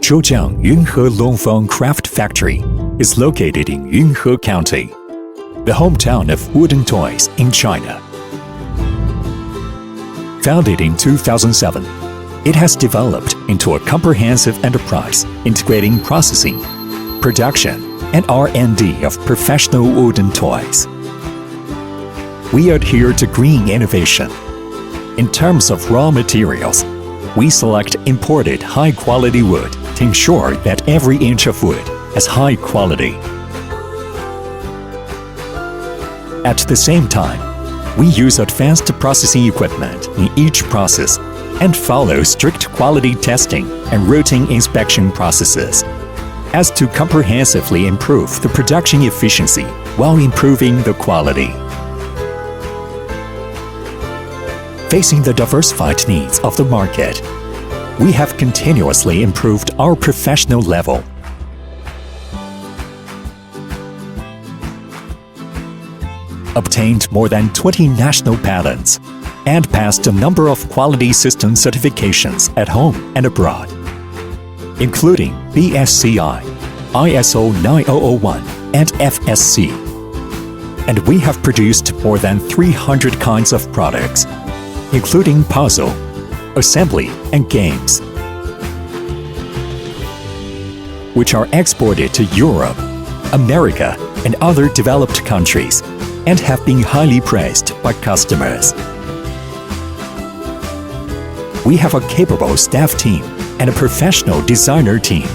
Toys-Zhejiang Yunhe Longfeng Craft Factory is located in Yunhe County, the hometown of wooden toys in China. Founded in 2007, it has developed into a comprehensive enterprise integrating processing, production, and R&D of professional wooden toys. We adhere to green innovation. In terms of raw materials, we select imported high-quality wood to ensure that every inch of wood has high quality. At the same time, we use advanced processing equipment in each process and follow strict quality testing and routine inspection processes as to comprehensively improve the production efficiency while improving the quality. Facing the diversified needs of the market, we have continuously improved our professional level. Obtained more than 20 national patents and passed a number of quality system certifications at home and abroad, including BSCI, ISO 9001, and FSC. And we have produced more than 300 kinds of products, including puzzle, assembly, and games, which are exported to Europe, America, and other developed countries, and have been highly praised by customers. We have a capable staff team and a professional designer team.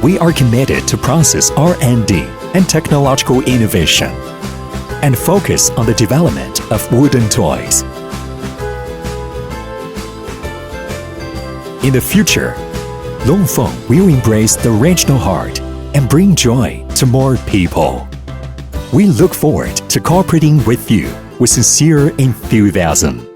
We are committed to process R&D and technological innovation, and focus on the development of wooden toys. In the future, Longfeng will embrace the regional heart and bring joy to more people. We look forward to cooperating with you with sincere enthusiasm.